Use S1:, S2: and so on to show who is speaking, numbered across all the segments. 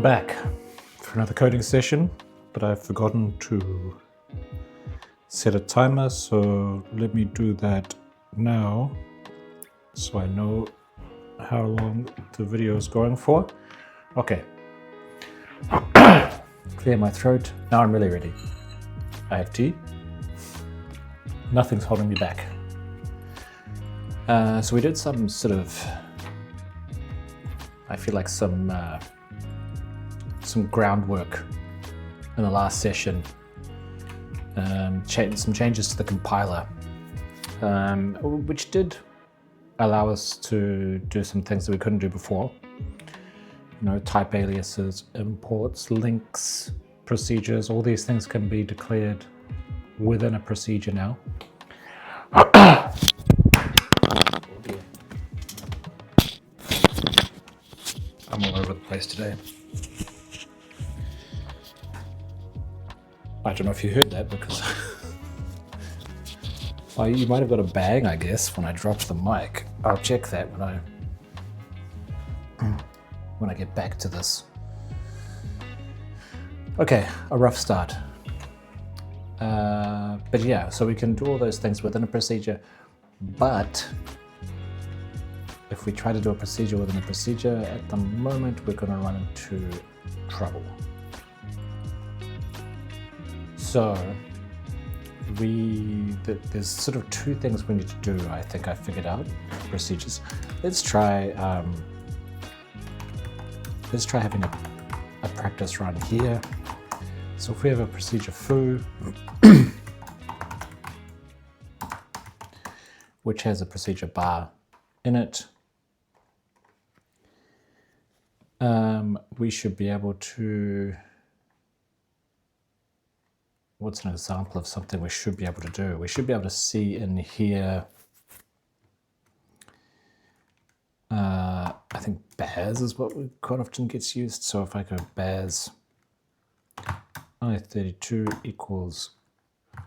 S1: I'm back for another coding session, but I've forgotten to set a timer, so let me do that now so I know how long the video is going for. Okay. Clear my throat. Now I'm really ready. I have tea. Nothing's holding me back. So we did some sort of, I feel like some groundwork in the last session. Some changes to the compiler, which did allow us to do some things that we couldn't do before. You know, type aliases, imports, links, procedures, all these things can be declared within a procedure now. I'm all over the place today. I don't know if you heard that because well, you might have got a bang, I guess, when I dropped the mic. I'll check that when I get back to this. Okay, a rough start. But yeah, so we can do all those things within a procedure, but if we try to do a procedure within a procedure, at the moment we're going to run into trouble. So there's sort of two things we need to do. I think I figured out procedures. Let's try having a practice run here. So if we have a procedure foo, which has a procedure bar in it, we should be able to. What's an example of something we should be able to do? We should be able to see in here, I think baz is what quite often gets used. So if I go baz I32 equals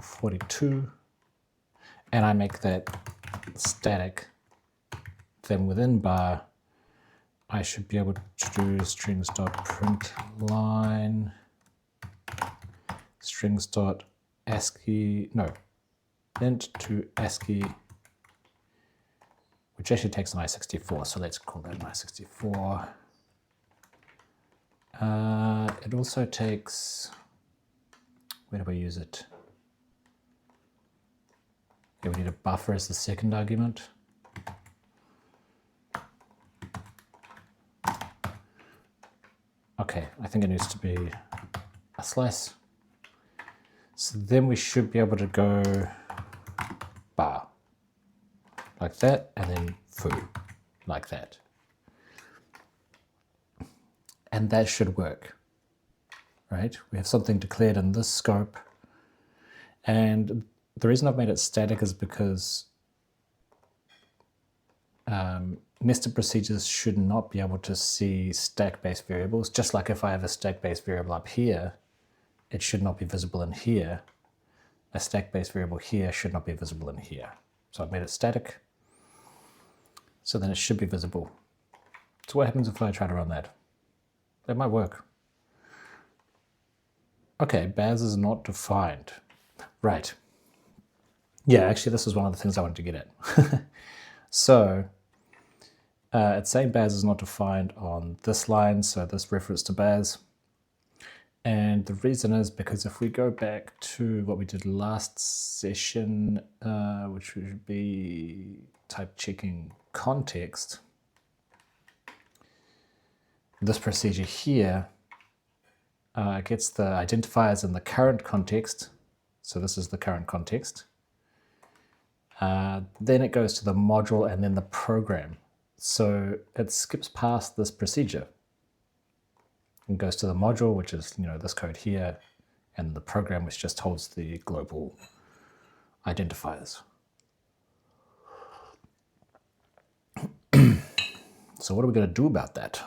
S1: 42, and I make that static, then within bar, I should be able to do strings.println strings.ascii, no, int to ASCII, which actually takes an I64, so let's call that an I64. It also takes, where do we use it? Okay, we need a buffer as the second argument. Okay, I think it needs to be a slice. So then we should be able to go bar like that, and then foo like that. And that should work, right? We have something declared in this scope. And the reason I've made it static is because nested procedures should not be able to see stack-based variables. Just like if I have a stack-based variable up here, it should not be visible in here. A stack-based variable here should not be visible in here. So I've made it static. So then it should be visible. So what happens if I try to run that? That might work. Okay, baz is not defined. Right. Yeah, actually this is one of the things I wanted to get at. So it's saying baz is not defined on this line, so this reference to baz. And the reason is because if we go back to what we did last session, which would be type checking context, this procedure here gets the identifiers in the current context. So this is the current context. Then it goes to the module and then the program. So it skips past this procedure and goes to the module, which is, you know, this code here, and the program, which just holds the global identifiers. So what are we going to do about that?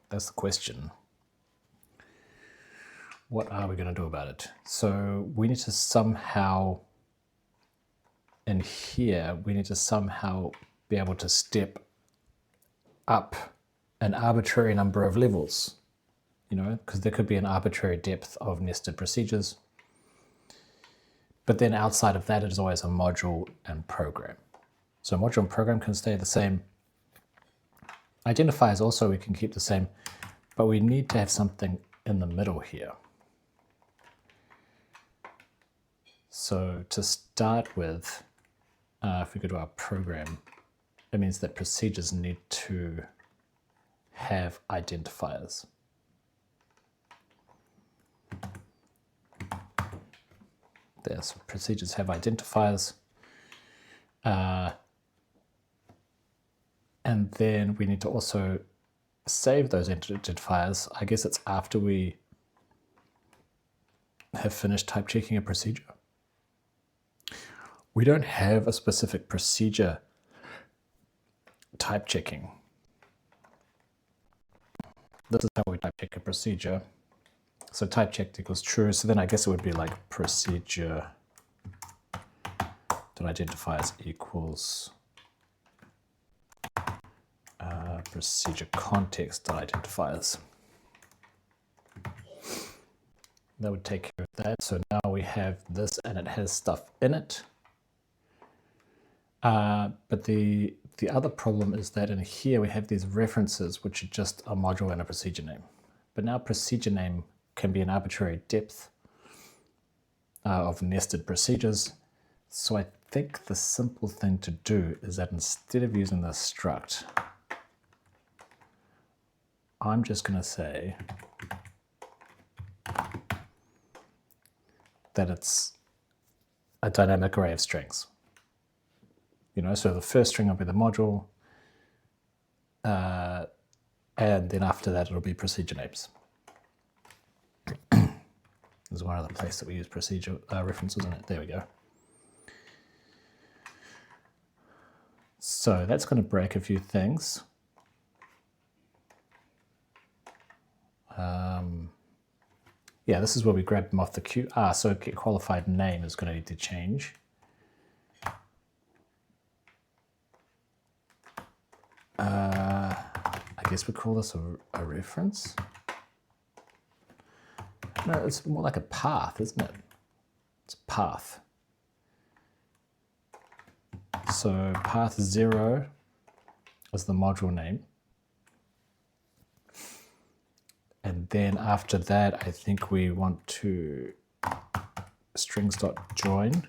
S1: That's the question. What are we going to do about it? So we need to somehow, in here, we need to somehow be able to step up an arbitrary number of levels. you know, because there could be an arbitrary depth of nested procedures. But then outside of that, it is always a module and program. So module and program can stay the same. Identifiers also we can keep the same, but we need to have something in the middle here. So to start with, if we go to our program, it means that procedures need to have identifiers. There, so procedures have identifiers. And then we need to also save those identifiers. I guess it's after we have finished type checking a procedure. We don't have a specific procedure type checking. This is how we type check a procedure. So type checked equals true. So then I guess it would be like procedure .identifiers equals procedure context .identifiers. That would take care of that. So now we have this and it has stuff in it. But the other problem is that in here we have these references which are just a module and a procedure name. But now procedure name can be an arbitrary depth of nested procedures. So I think the simple thing to do is that instead of using the struct, I'm just going to say that it's a dynamic array of strings. You know, so the first string will be the module, and then after that it'll be procedure names. There's one other place that we use procedure references in it. There we go. So that's going to break a few things. Yeah, this is where we grab them off the queue. So get qualified name is going to need to change. I guess we call this a reference. No, it's more like a path, isn't it? It's a path. So path 0 is the module name. And then after that, I think we want to strings.join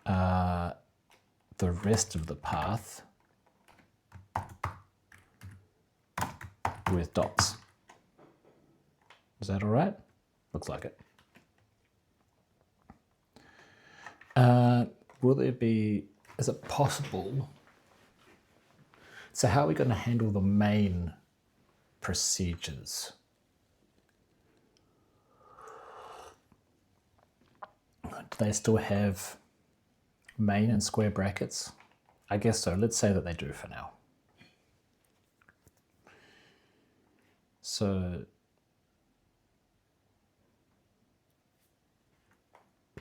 S1: the rest of the path with dots. Is that all right? Looks like it. Will there be, is it possible? So how are we going to handle the main procedures? Do they still have main and square brackets? I guess so. Let's say that they do for now. So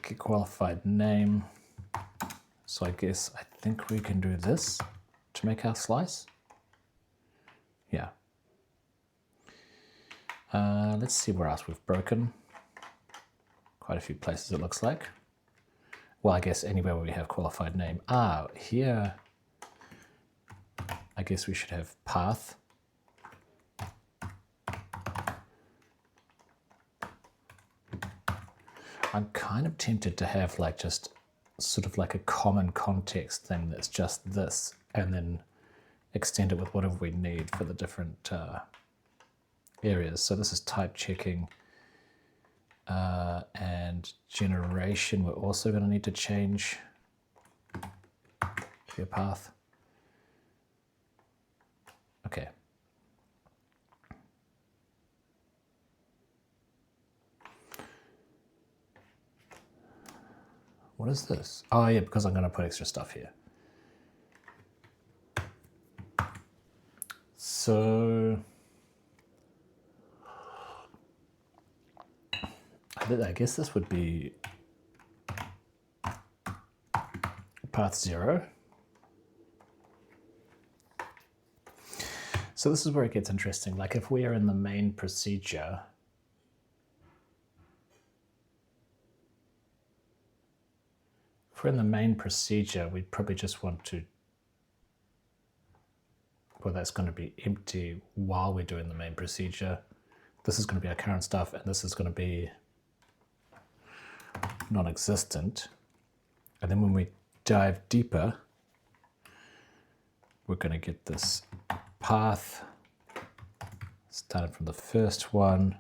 S1: get qualified name. So I guess I think we can do this to make our slice. Yeah. Let's see where else we've broken. Quite a few places it looks like. Well, I guess anywhere where we have qualified name. Here, I guess we should have path. I'm kind of tempted to have like just sort of like a common context thing that's just this, and then extend it with whatever we need for the different areas. So this is type checking, and generation we're also going to need to change to a path. Okay. What is this? Oh yeah, because I'm going to put extra stuff here. So I guess this would be path 0. So this is where it gets interesting. Like if we are in the main procedure, we'd probably just want to, well, that's going to be empty while we're doing the main procedure. This is going to be our current stuff, and this is going to be non-existent. And then when we dive deeper, we're going to get this path started from the first one.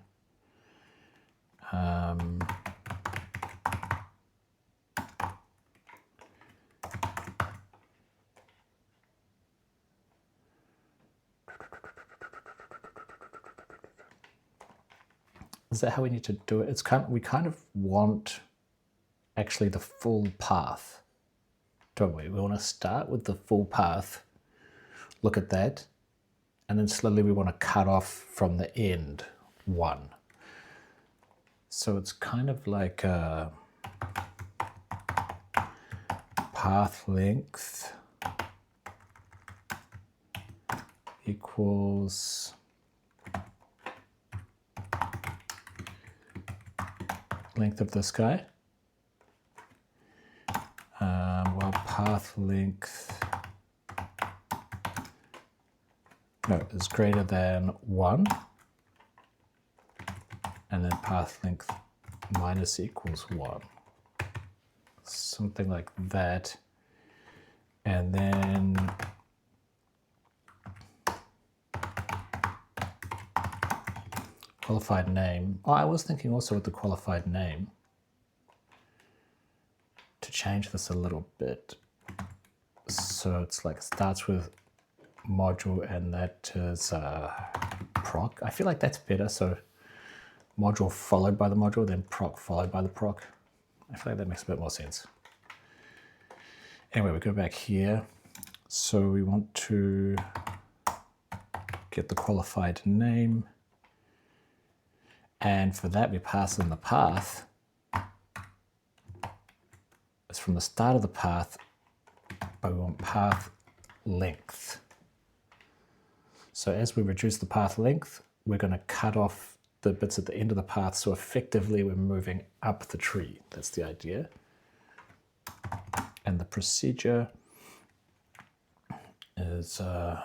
S1: Is that how we need to do it? It's we kind of want actually the full path, don't we? We want to start with the full path, look at that, and then slowly we want to cut off from the end one. So it's kind of like a path length equals length of this guy. Well, path length is greater than 1, and then path length minus equals 1. Something like that. And then qualified name. Oh, I was thinking also with the qualified name to change this a little bit. So it's like starts with module, and that is proc. I feel like that's better. So module followed by the module, then proc followed by the proc. I feel like that makes a bit more sense. Anyway, we go back here. So we want to get the qualified name. And for that, we pass in the path. It's from the start of the path, but we want path length. So as we reduce the path length, we're going to cut off the bits at the end of the path. So effectively, we're moving up the tree. That's the idea. And the procedure is the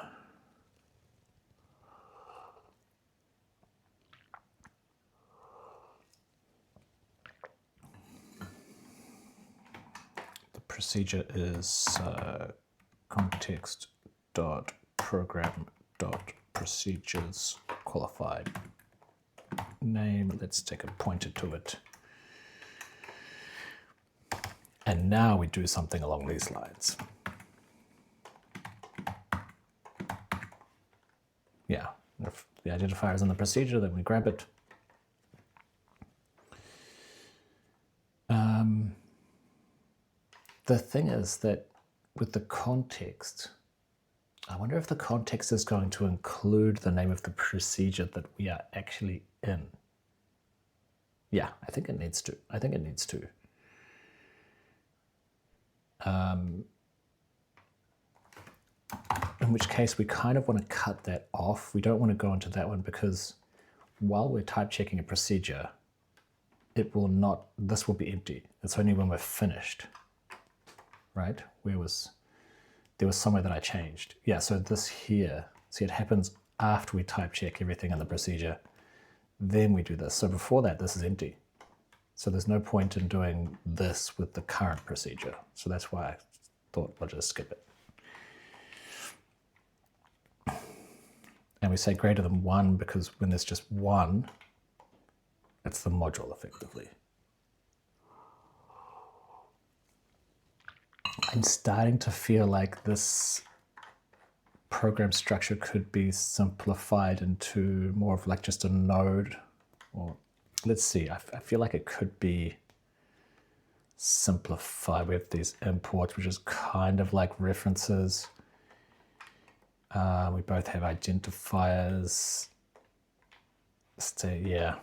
S1: procedure is context.program.procedures qualified name. Let's take a pointer to it. And now we do something along these lines. Yeah, if the identifier is in the procedure, then we grab it. The thing is that with the context, I wonder if the context is going to include the name of the procedure that we are actually in. Yeah, I think it needs to. In which case we kind of want to cut that off. We don't want to go into that one because while we're type checking a procedure, it will not, this will be empty. It's only when we're finished, right? There was somewhere that I changed. Yeah, so this here, see, it happens after we type check everything in the procedure. Then we do this. So before that, this is empty. So there's no point in doing this with the current procedure. So that's why I thought we'll just skip it. And we say greater than 1 because when there's just 1, it's the module effectively. I'm starting to feel like this program structure could be simplified into more of like just a node, or let's see, I feel like it could be simplified. We have these imports, which is kind of like references. We both have identifiers. So yeah,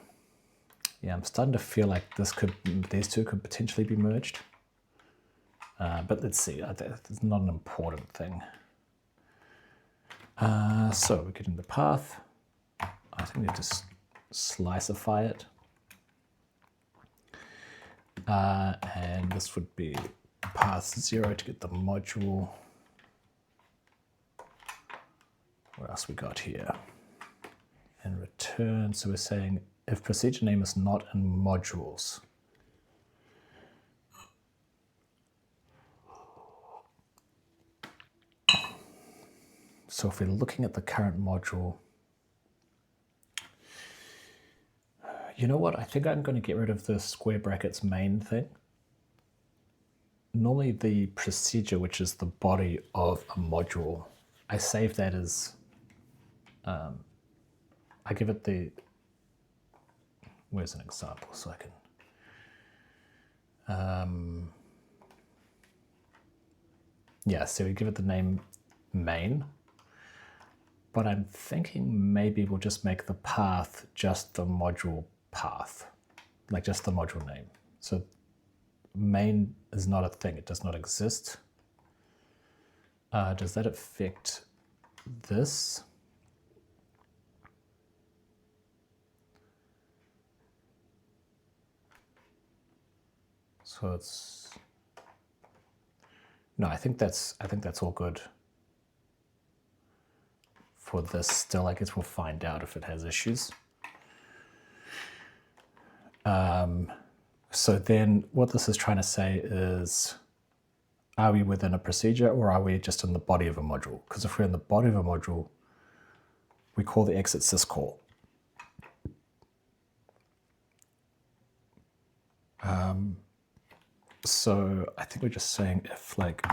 S1: I'm starting to feel like these two could potentially be merged. But let's see, it's not an important thing. So we're getting the path. I think we have to slicify it. And this would be path 0 to get the module. What else we got here? And return, so we're saying if procedure name is not in modules. So if we're looking at the current module, you know what? I think I'm going to get rid of the square brackets main thing. Normally the procedure, which is the body of a module, I save that as, I give it the, where's an example so I can, yeah, so we give it the name main, but I'm thinking maybe we'll just make the path just the module path, like just the module name. So main is not a thing, it does not exist. Does that affect this? So it's, no, I think that's all good for this still. I guess we'll find out if it has issues. So then what this is trying to say is, are we within a procedure or are we just in the body of a module? Because if we're in the body of a module, we call the exit syscall. So I think we're just saying if like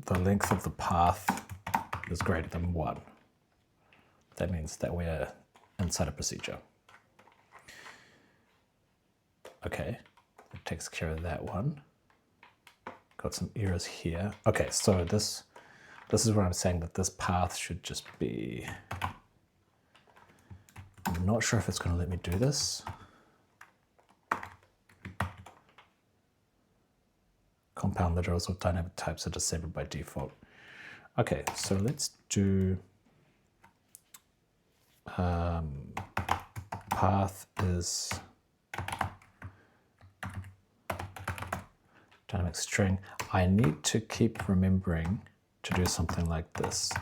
S1: the length of the path is greater than 1, that means that we're inside a procedure. Okay, that takes care of that one. Got some errors here. Okay, so this is where I'm saying that this path should just be, I'm not sure if it's going to let me do this. Compound literals or dynamic types are disabled by default. Okay, so let's do path is dynamic string. I need to keep remembering to do something like this.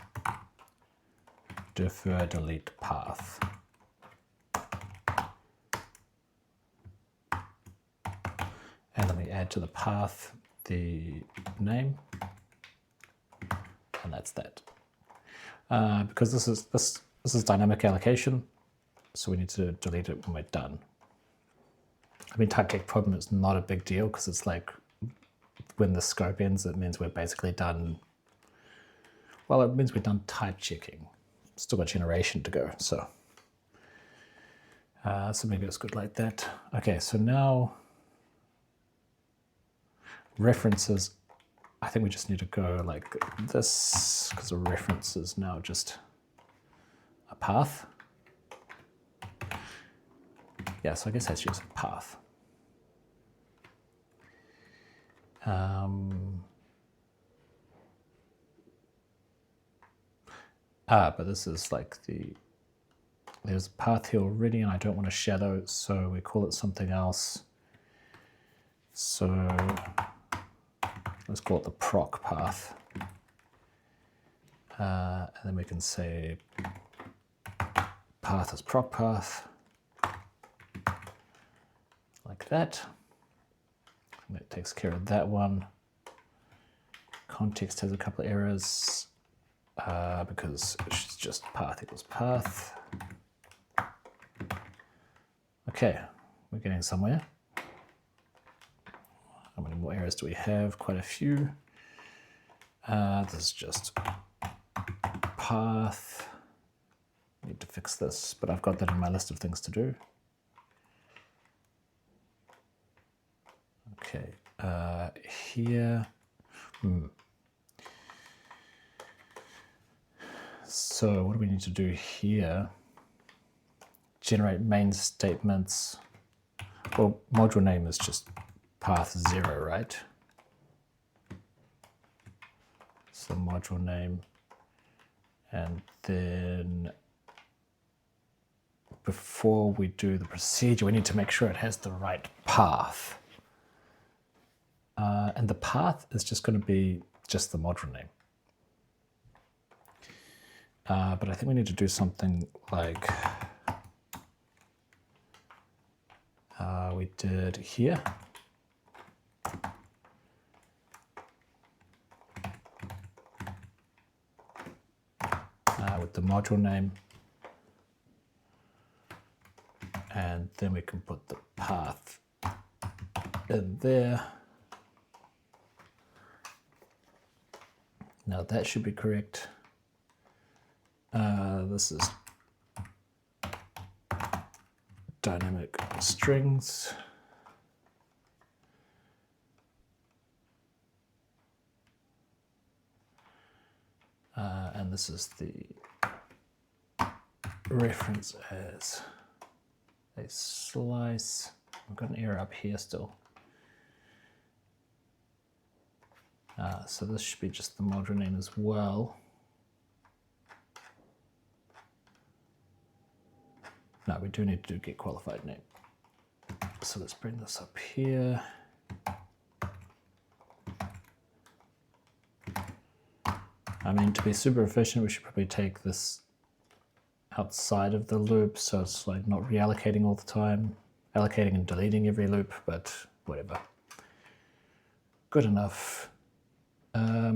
S1: Defer delete path. And let me add to the path the name, and that's that. Because this is dynamic allocation, so we need to delete it when we're done. I mean, type check problem is not a big deal because it's like when the scope ends, it means we're basically done. Well, it means we're done type checking. Still got generation to go, so so maybe it's good like that. Okay, so now references, I think we just need to go like this because a reference is now just a path. Yeah, so I guess that's just a path. But this is like there's a path here already and I don't want a shadow, so we call it something else. So let's call it the proc path. And then we can say path is proc path, like that. And that takes care of that one. Context has a couple of errors because it's just path equals path. Okay, we're getting somewhere. How many more errors do we have? Quite a few. This is just path. Need to fix this, but I've got that in my list of things to do. Okay, here. So what do we need to do here? Generate main statements. Well, module name is just path 0, right? So the module name, and then before we do the procedure, we need to make sure it has the right path. And the path is just going to be just the module name. But I think we need to do something like we did here. With the module name. And then we can put the path in there. Now that should be correct. This is dynamic strings. And this is the reference as a slice. I've got an error up here still. So this should be just the module name as well. No, we do need to do get qualified name. So let's bring this up here. I mean, to be super efficient, we should probably take this outside of the loop, so it's like not reallocating all the time, allocating and deleting every loop, but whatever. Good enough. I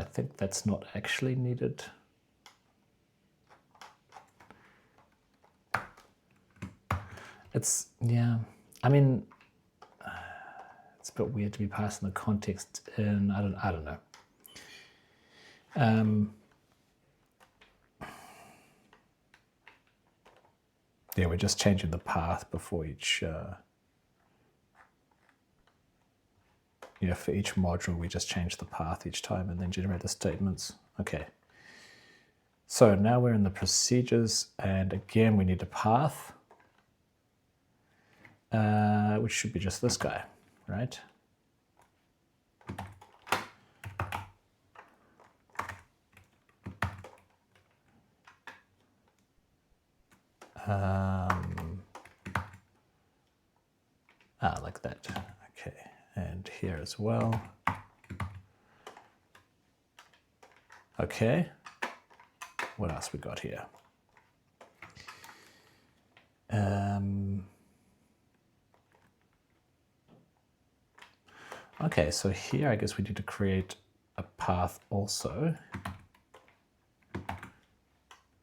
S1: think that's not actually needed. It's, yeah, I mean, it's a bit weird to be passing the context in. I don't know. Yeah, we're just changing the path before each, yeah, for each module, we just change the path each time and then generate the statements. Okay. So now we're in the procedures, and again, we need a path, which should be just this guy, right? Like that. Okay, and here as well. Okay, what else we got here? Okay, so here I guess we need to create a path also.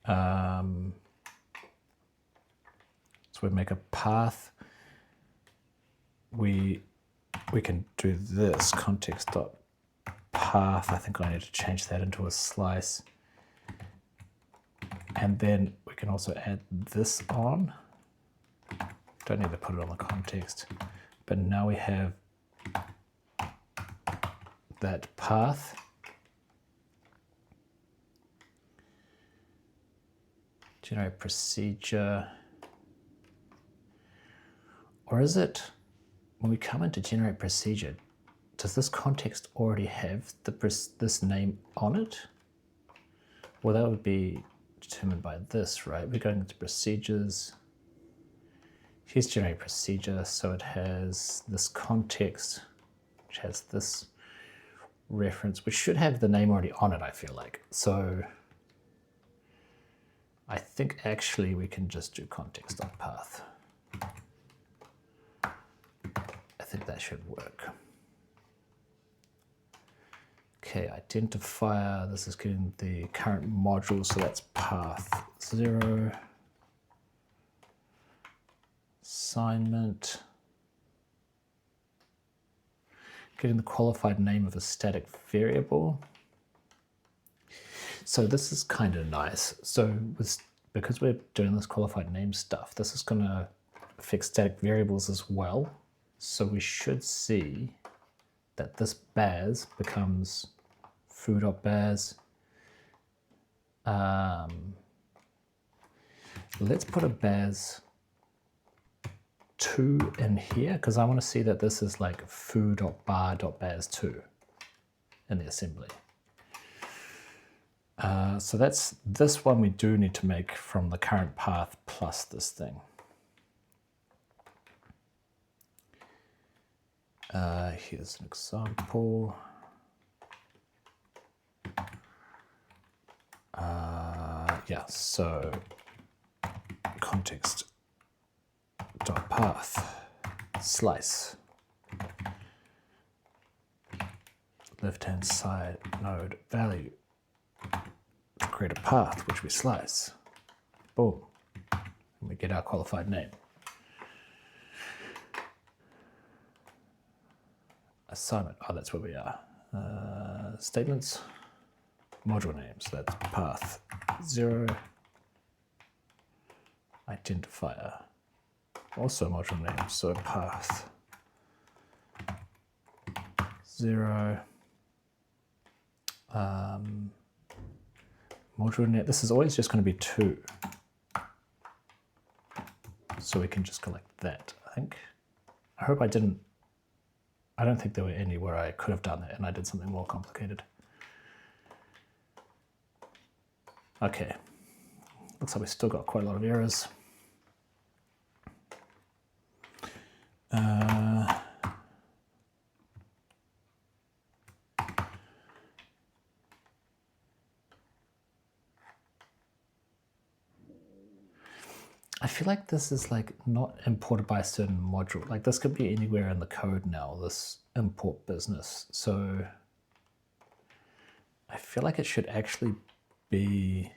S1: So we make a path. We can do this context.path. I think I need to change that into a slice. And then we can also add this on. Don't need to put it on the context. But now we have that path. Generate procedure. Or is it, when we come into generate procedure, does this context already have this name on it? Well, that would be determined by this, right? We're going into procedures. Here's generate procedure, so it has this context, which has this reference, which should have the name already on it, I feel like. So I think actually we can just do context.path. I think that should work. Okay, identifier, this is getting the current module, so that's path 0. Assignment. Getting the qualified name of a static variable. So this is kind of nice. So because we're doing this qualified name stuff, this is going to affect static variables as well. So we should see that this baz becomes foo.baz. Let's put a baz 2 in here because I want to see that this is like foo.bar.baz2 in the assembly. So that's this one we do need to make from the current path plus this thing. Here's an example. Yeah, so context dot path slice left hand side node value to create a path which we slice. Boom. And we get our qualified name. Assignment. Oh, that's where we are. Statements. Module names. That's path 0. Identifier. Also module names. So path 0. Module name. This is always just going to be 2. So we can just collect that, I think. I hope I didn't. I don't think there were any where I could have done that and I did something more complicated. Okay. Looks like we still got quite a lot of errors. I feel like this is like not imported by a certain module. Like this could be anywhere in the code now, this import business. So I feel like it should actually be,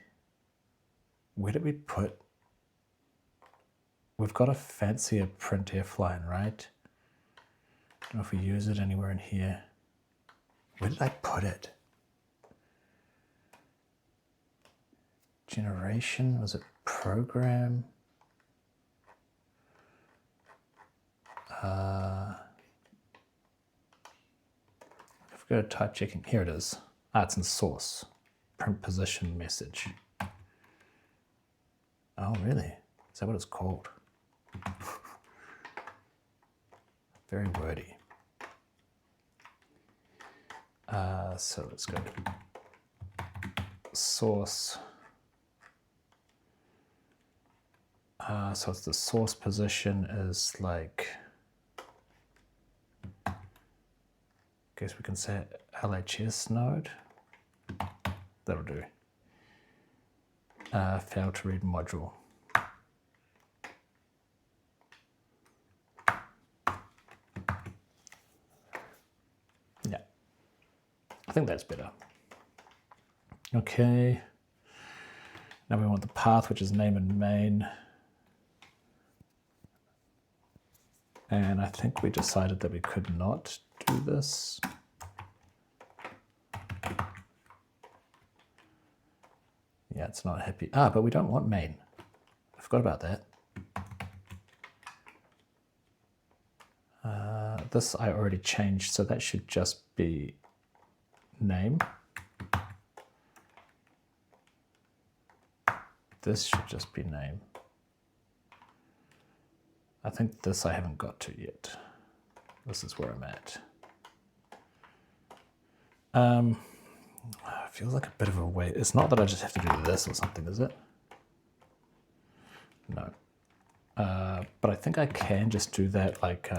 S1: where did we put? We've got a fancier printf line, right? I don't know if we use it anywhere in here. Where did I put it? Generation, was it program? If we go to type checking, here it is. Ah, it's in source. Print position message. Oh, really? Is that what it's called? Very wordy. So let's go source. So it's the source position is like, I guess we can say LHS node. That'll do. Failed to read module. Yeah, I think that's better. Okay. Now we want the path, which is name and main. And I think we decided that we could not do this. Yeah, it's not happy. Ah, but we don't want main. I forgot about that. This I already changed, so that should just be name. This should just be name. I think this I haven't got to yet. This is where I'm at. It feels like a bit of a wait. It's not that I just have to do this or something, is it? No. But I think I can just do that like,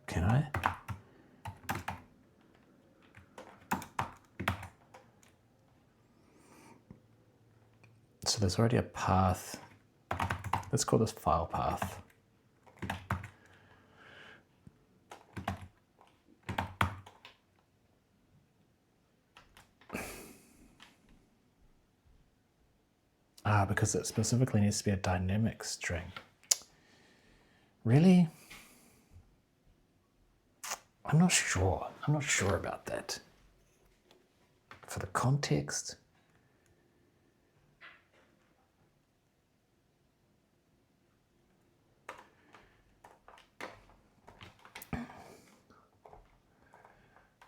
S1: can I? So there's already a path. Let's call this file path. Because it specifically needs to be a dynamic string. Really? I'm not sure. I'm not sure about that. For the context.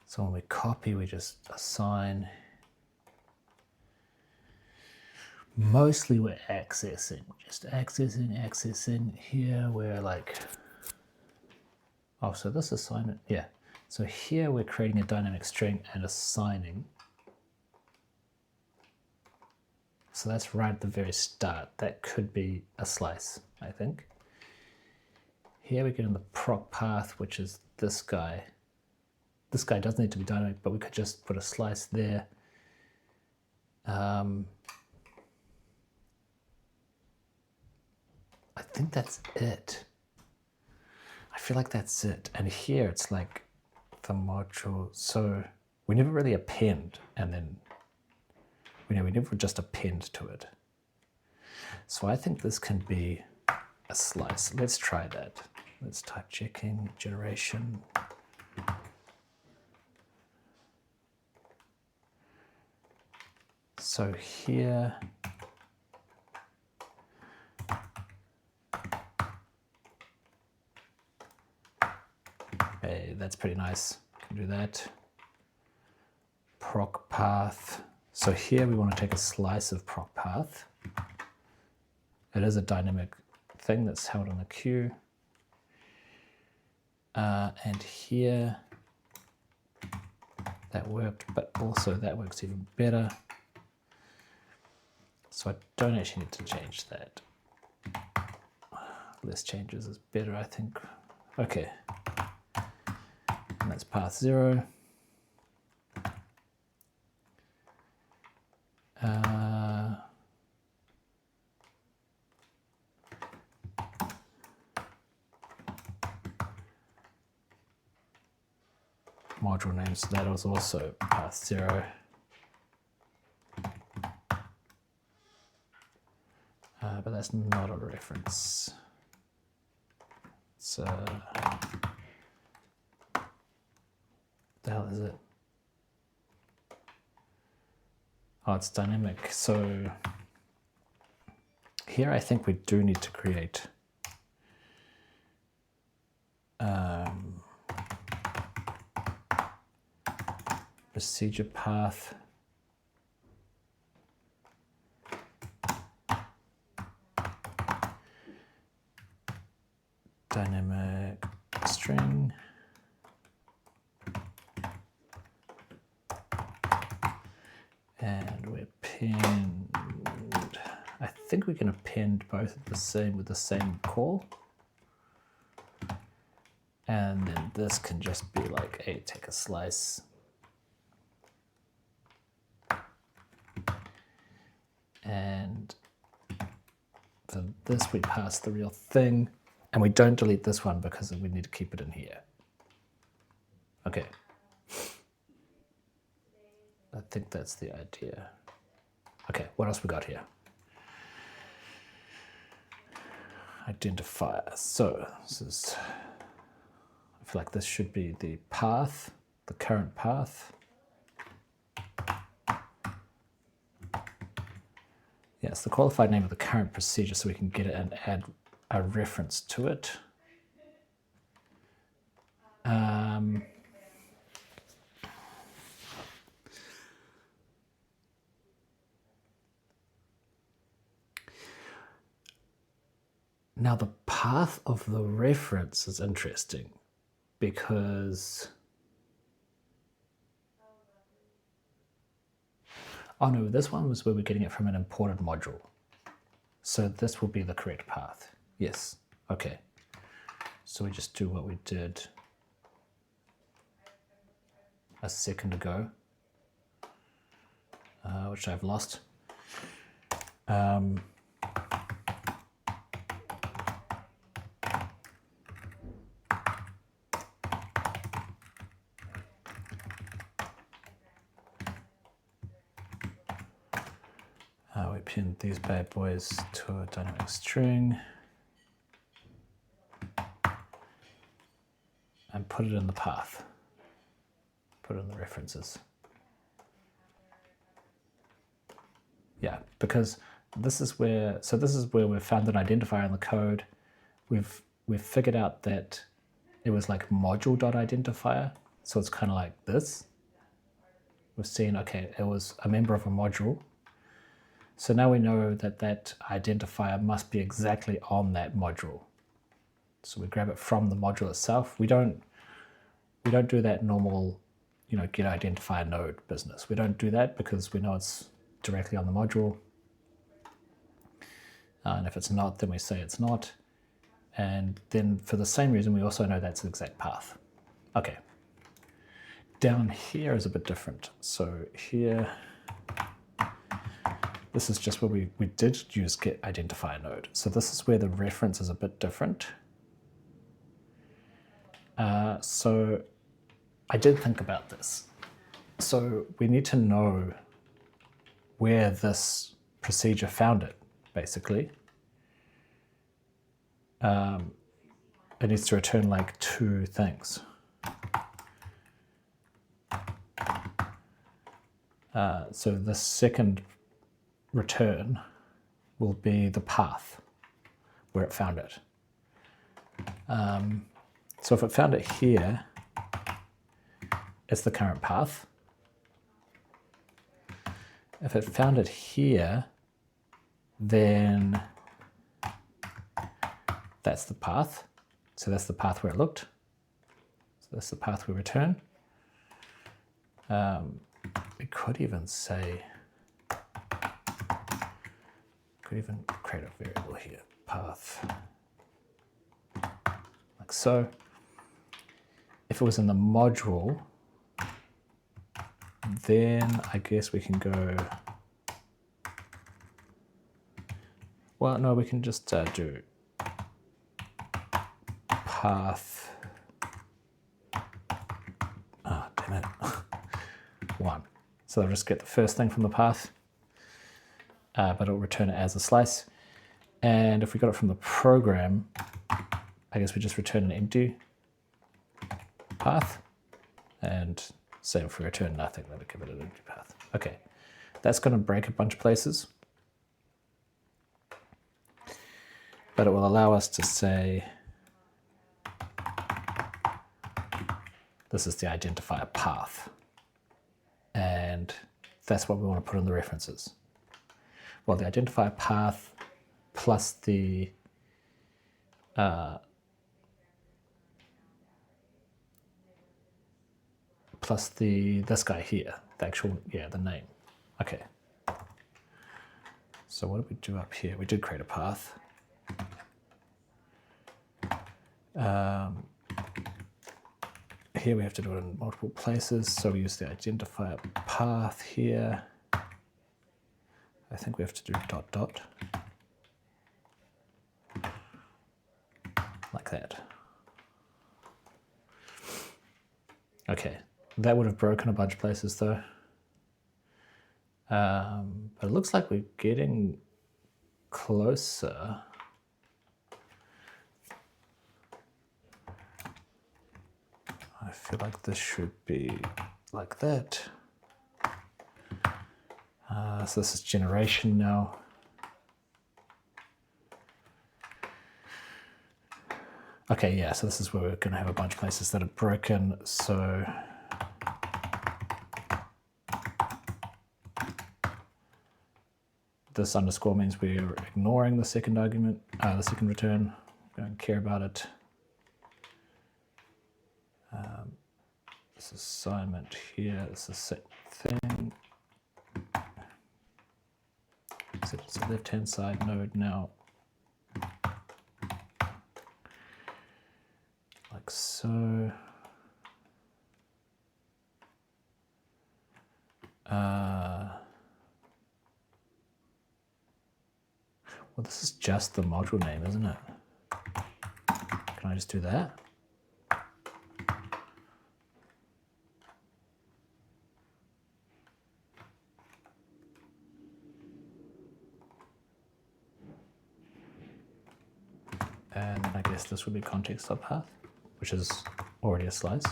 S1: So when we copy, we just assign mostly we're accessing, just accessing. Here we're like, oh, so this assignment, yeah. So here we're creating a dynamic string and assigning. So that's right at the very start. That could be a slice, I think. Here we get in the proc path, which is this guy. This guy doesn't need to be dynamic, but we could just put a slice there. I think that's it. I feel like that's it. And here it's like the module. So we never really append, and then we never just append to it. So I think this can be a slice. Let's try that. Let's type checking generation. So here, okay, that's pretty nice. Can do that. Proc path. So here we want to take a slice of proc path. It is a dynamic thing that's held on the queue. And here, that worked, but also that works even better. So I don't actually need to change that. Less changes is better, I think. Okay. And that's path 0. Module names, that was also path 0. But that's not a reference. So, what the hell is it? Oh, it's dynamic. So here I think we do need to create procedure path. Dynamic string. And we append. I think we can append both of the same with the same call. And then this can just be like, hey, take a slice. And for this we pass the real thing. And we don't delete this one because we need to keep it in here. Okay. I think that's the idea. Okay, what else we got here? Identifier. So this is, I feel like this should be the path, the current path. Yes, the qualified name of the current procedure so we can get it and add a reference to it. Now the path of the reference is interesting because, oh no, this one was where we're getting it from an imported module. So this will be the correct path. Yes, okay. So we just do what we did a second ago, which I've lost. We pinned these bad boys to a dynamic string and put it in the path. Put it in the references. Yeah, because this is where, so this is where we've found an identifier in the code. We've figured out that it was like module.identifier. So it's kind of like this. We've seen, okay, it was a member of a module. So now we know that that identifier must be exactly on that module. So we grab it from the module itself. We don't do that normal, get identifier node business. We don't do that because we know it's directly on the module. And if it's not, then we say it's not. And then for the same reason, we also know that's the exact path. Okay. Down here is a bit different. So here, this is just where we did use get identifier node. So this is where the reference is a bit different. So I did think about this. So we need to know where this procedure found it, basically. It needs to return like two things. So the second return will be the path where it found it. So if it found it here, it's the current path. If it found it here, then that's the path. So that's the path where it looked. So that's the path we return. We could even say, could even create a variable here, path, like so. If it was in the module, then I guess we can go, well, no, we can just do path, damn it, 1. So I'll just get the first thing from the path, but it'll return it as a slice. And if we got it from the program, I guess we just return an empty path. And same if we return nothing, then we give it an empty path. Okay, that's going to break a bunch of places. But it will allow us to say, this is the identifier path. And that's what we want to put in the references. Well, the identifier path plus the this guy here, the actual, the name. Okay. So what did we do up here? We did create a path. Here we have to do it in multiple places, so we use the identifier path here. I think we have to do ... like that. Okay, that would have broken a bunch of places though. But it looks like we're getting closer. I feel like this should be like that. So this is generation now. Okay, yeah, so this is where we're going to have a bunch of places that are broken. So this underscore means we're ignoring the second argument, the second return. We don't care about it. This assignment here, this is set thing. So it's the left-hand side node now. Like so. Well, this is just the module name, isn't it? Can I just do that? And I guess this would be context subpath, which is already a slice.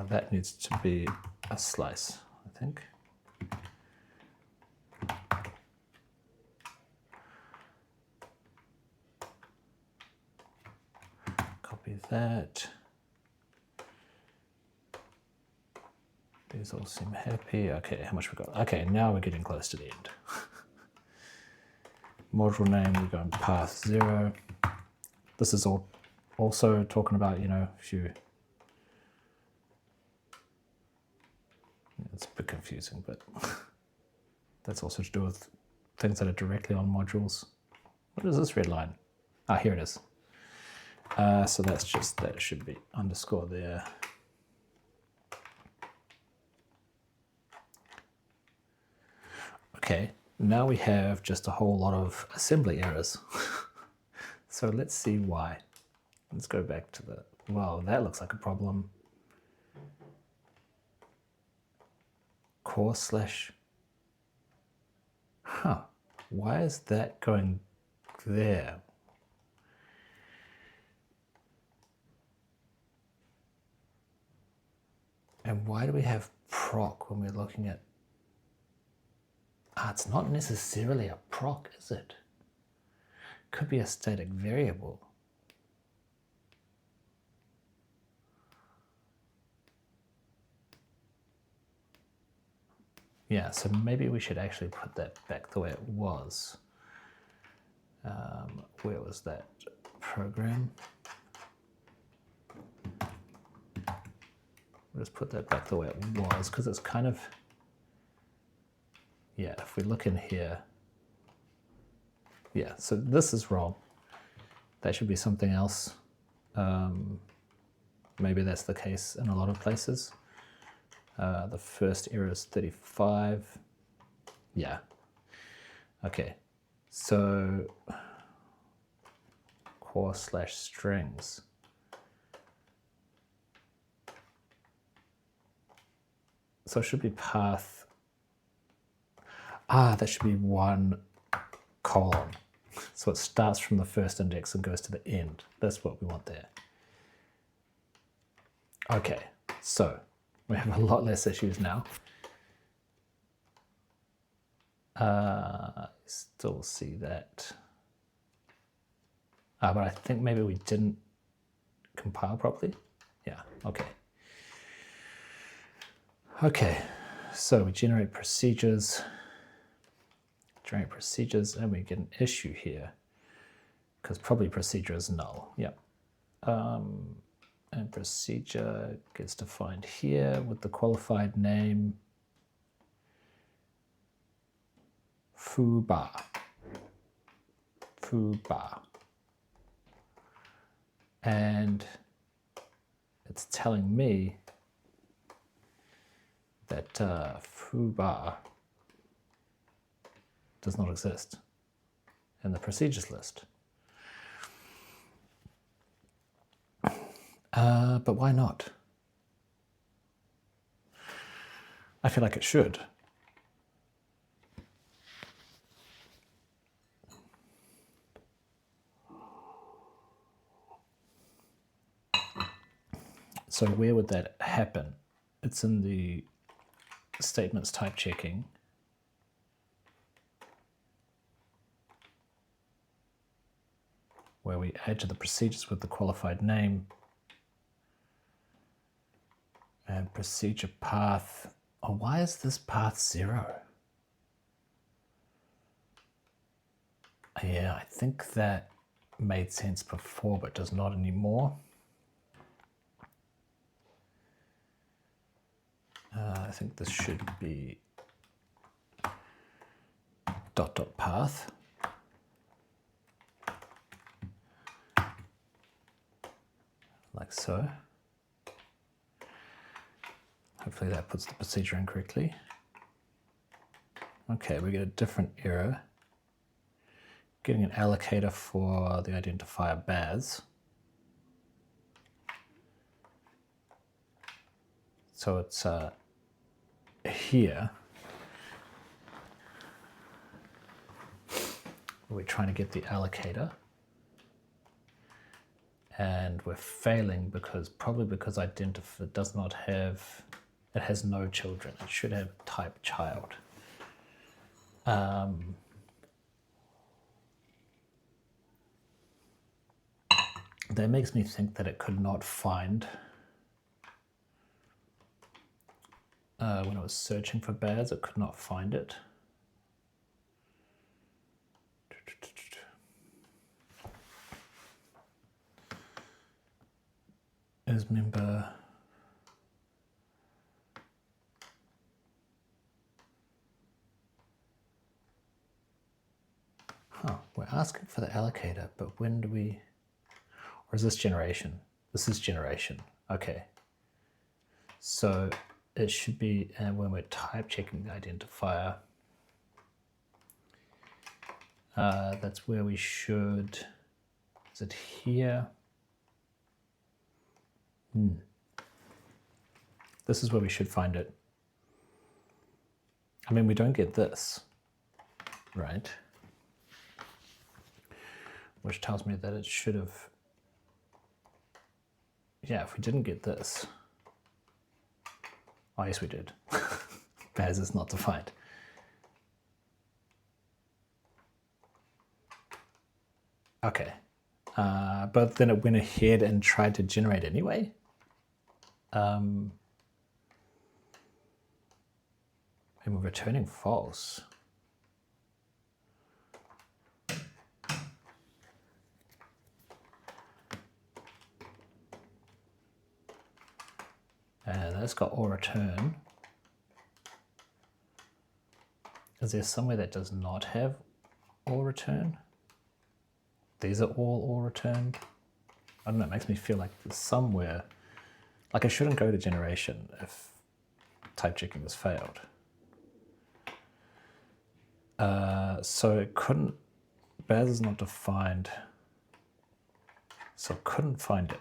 S1: That needs to be a slice, I think. Copy that. These all seem happy. Okay, how much we got? Okay, now we're getting close to the end. Module name, we're going path 0. This is all also talking about, if you... It's a bit confusing, but that's also to do with things that are directly on modules. What is this red line? Ah, here it is. So that's just, that should be underscore there. Okay, now we have just a whole lot of assembly errors. So let's see why. Let's go back to the, wow, that looks like a problem. Core slash, why is that going there? And why do we have proc when we're looking at, it's not necessarily a proc, is it? Could be a static variable. Yeah, so maybe we should actually put that back the way it was. Where was that program? We'll just put that back the way it was, because it's kind of, yeah, if we look in here, yeah, so this is wrong. That should be something else. Maybe that's the case in a lot of places. The first error is 35. Yeah. Okay. So core slash strings. So it should be path. That should be 1 colon. So it starts from the first index and goes to the end. That's what we want there. Okay, so we have a lot less issues now. Still see that. But I think maybe we didn't compile properly. Yeah, okay. Okay, so we generate procedures, and we get an issue here, because probably procedure is null. Yeah. And procedure gets defined here with the qualified name foobar. And it's telling me that foobar does not exist in the procedures list. But why not? I feel like it should. So where would that happen? It's in the statements type checking. Where we add to the procedures with the qualified name. And procedure path. Oh, why is this path 0? Yeah, I think that made sense before, but does not anymore. I think this should be ... path. Like so. Hopefully that puts the procedure in correctly. Okay, we get a different error. Getting an allocator for the identifier Baz. So it's here. We're trying to get the allocator. And we're failing probably because identifier does not have, it has no children. It should have type child. that makes me think that it could not find, when it was searching for bears, it could not find it. Is member we're asking for the allocator, but when do we, or is this generation? This is generation. Okay. So it should be, and when we're type checking the identifier, that's where we should, is it here? This is where we should find it. I mean, we don't get this, right? Which tells me that it should have, yeah, if we didn't get this, oh yes we did. Bears is not defined. Okay, but then it went ahead and tried to generate anyway. And we're returning false. And that's got all return. Is there somewhere that does not have all return? These are all returned. I don't know, it makes me feel like there's somewhere, like I shouldn't go to generation if type checking has failed. So it couldn't, bears is not defined, so it couldn't find it.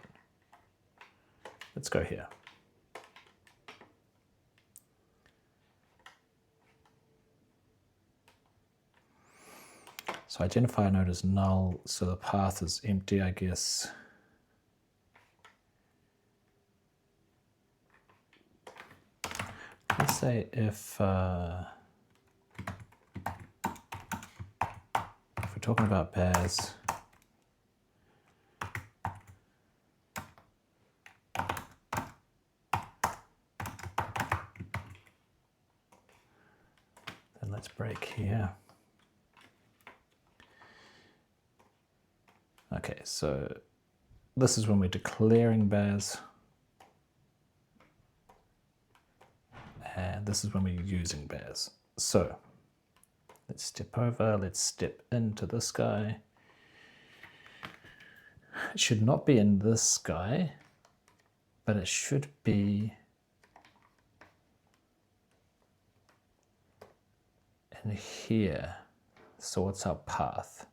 S1: Let's go here. So identifier node is null, so the path is empty, I guess. Let's say if we're talking about bears, then let's break here. Okay, so this is when we're declaring bears, and this is when we're using bears. So let's step over, let's step into this guy. It should not be in this guy, but it should be in here. So what's our path?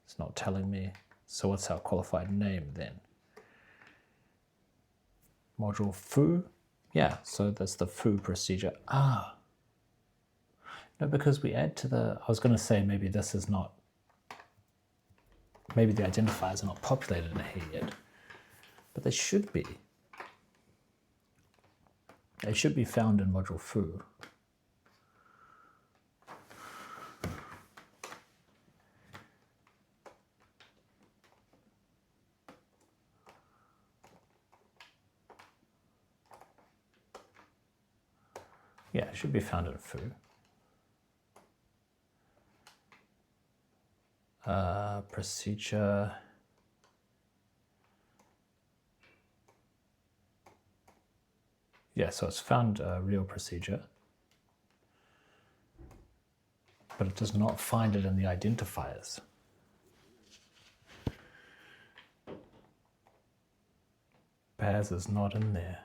S1: It's not telling me. So what's our qualified name then? Module foo? Yeah, so that's the foo procedure. Ah. No, because we add to the, I was going to say maybe this is not, maybe the identifiers are not populated in here yet, but they should be. They should be found in module foo. Yeah, it should be found in foo. Procedure. Yeah, so it's found a real procedure, but it does not find it in the identifiers. Bears is not in there.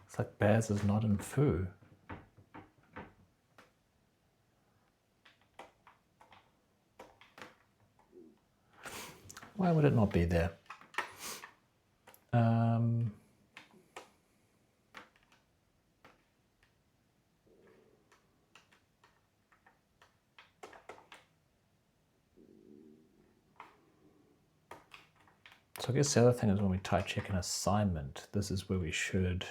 S1: It's like bears is not in foo. Why would it not be there? So I guess the other thing is when we type check an assignment, this is where we should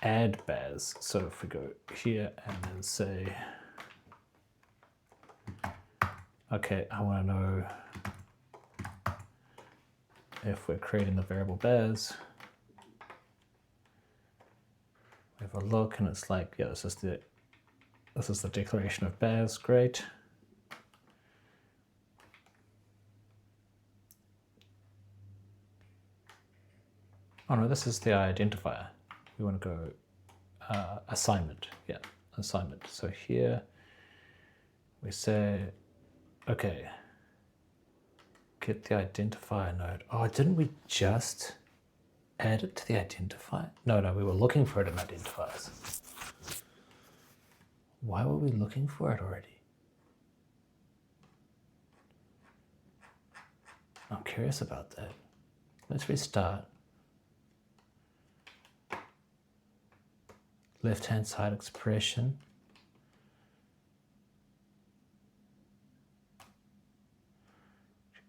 S1: add bears. So if we go here and then say okay, I want to know if we're creating the variable bears. We have a look and it's like, yeah, this is the declaration of bears, great. Oh no, this is the identifier. We want to go assignment, yeah, assignment. So here we say, okay, get the identifier node. Oh, didn't we just add it to the identifier? No, we were looking for it in identifiers. Why were we looking for it already? I'm curious about that. Let's restart. Left-hand side expression.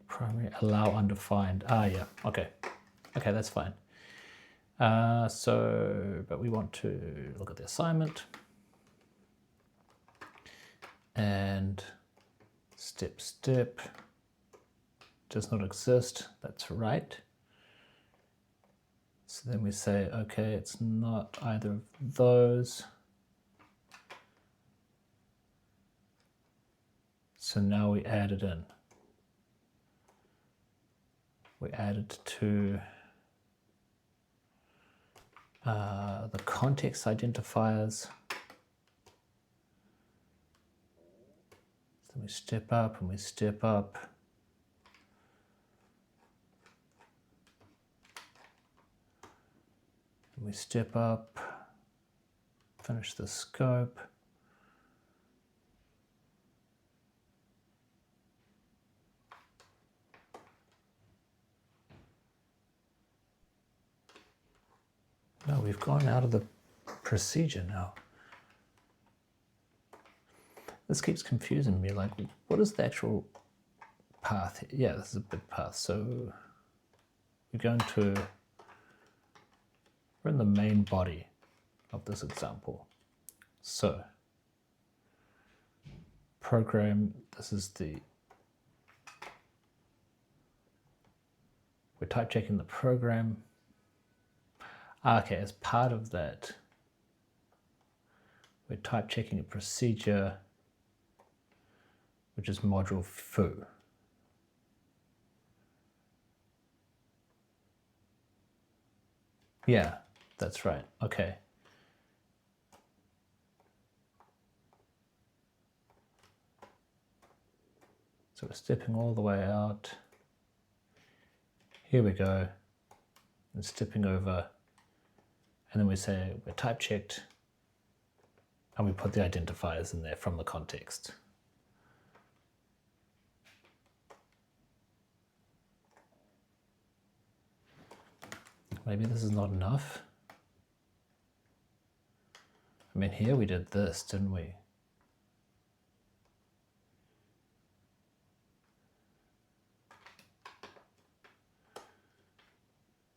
S1: Primary allow undefined. Yeah, okay. Okay, that's fine. But we want to look at the assignment. And step does not exist. That's right. So then we say, okay, it's not either of those. So now we add it in. We add it to the context identifiers. So we step up and we step up. And we step up, finish the scope. No, we've gone out of the procedure now. This keeps confusing me, like, what is the actual path? Yeah, this is a big path. So we're in the main body of this example. So program, we're type checking the program. Okay, as part of that, we're type checking a procedure, which is module foo. Yeah, that's right. Okay. So we're stepping all the way out. Here we go. And stepping over. And then we say we're type checked. And we put the identifiers in there from the context. Maybe this is not enough. I mean, here we did this, didn't we?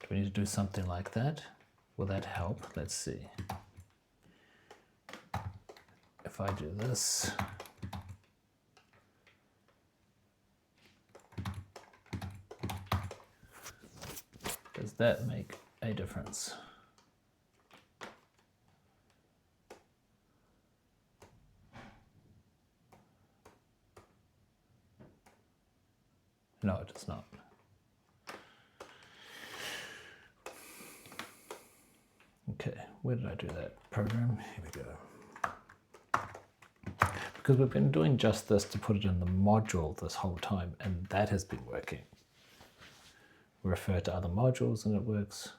S1: Do we need to do something like that? Will that help? Let's see. If I do this, does that make a difference? No, it does not. Okay, where did I do that? Program, here we go. Because we've been doing just this to put it in the module this whole time, and that has been working. We refer to other modules and it works.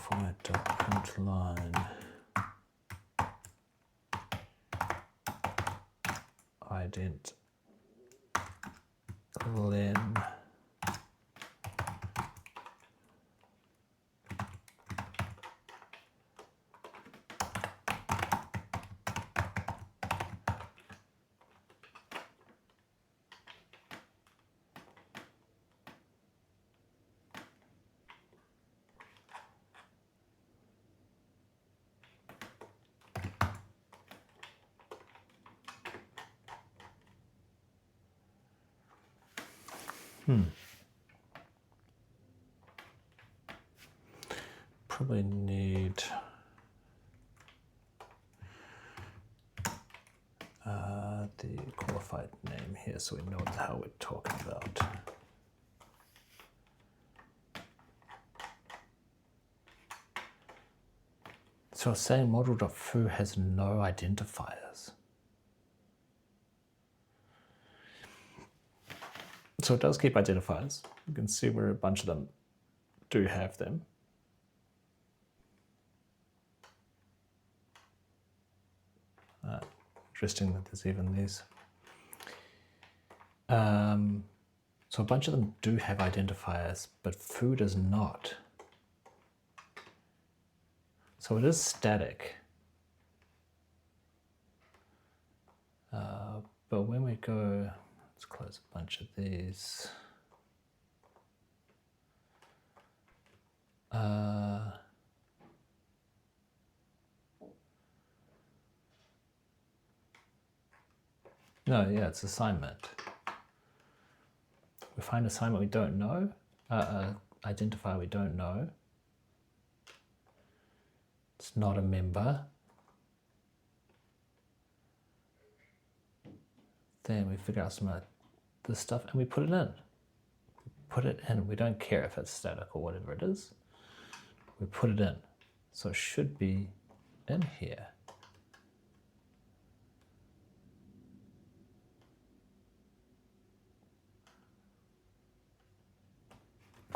S1: Format.println ident len Probably need the qualified name here so we know what the hell we're talking about. So it's saying model.foo has no identifiers. So it does keep identifiers. You can see where a bunch of them do have them. Interesting that there's even these. So a bunch of them do have identifiers, but foo does not. So it is static. But when we go, let's close a bunch of these. No, yeah, it's assignment. We find assignment we don't know, identifier we don't know. It's not a member. Then we figure out some of this stuff and we put it in. Put it in. We don't care if it's static or whatever it is. We put it in. So it should be in here.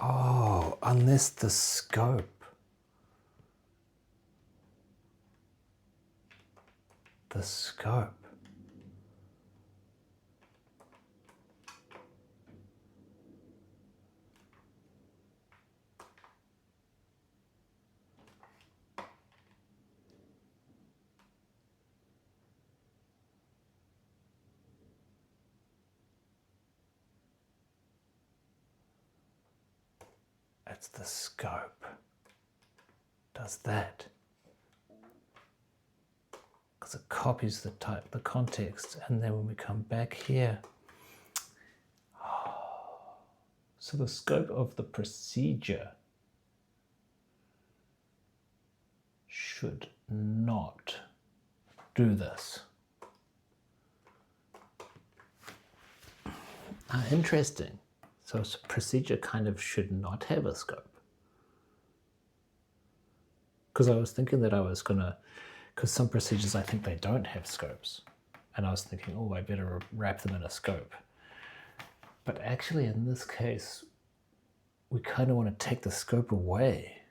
S1: Oh, unless the scope. The scope. It's the scope. Does that. Because it copies the type, the context, and then when we come back here, so the scope of the procedure should not do this. Interesting. So a procedure kind of should not have a scope. Because I was thinking that I was gonna, because some procedures I think they don't have scopes. And I was thinking, oh, I better wrap them in a scope. But actually in this case, we kind of want to take the scope away.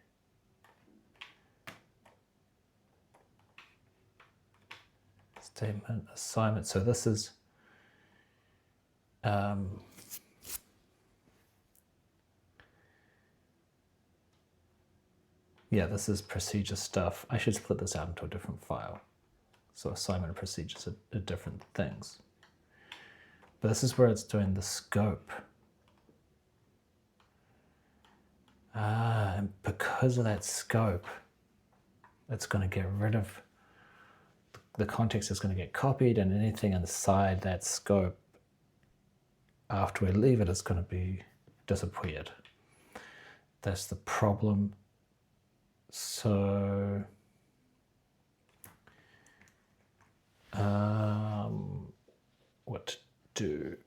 S1: Statement, assignment. So this is, yeah, this is procedure stuff. I should split this out into a different file. So assignment and procedures are different things. But this is where it's doing the scope. And because of that scope, it's going to get rid of, the context is going to get copied, and anything inside that scope after we leave it is going to be disappeared. That's the problem. So what to do?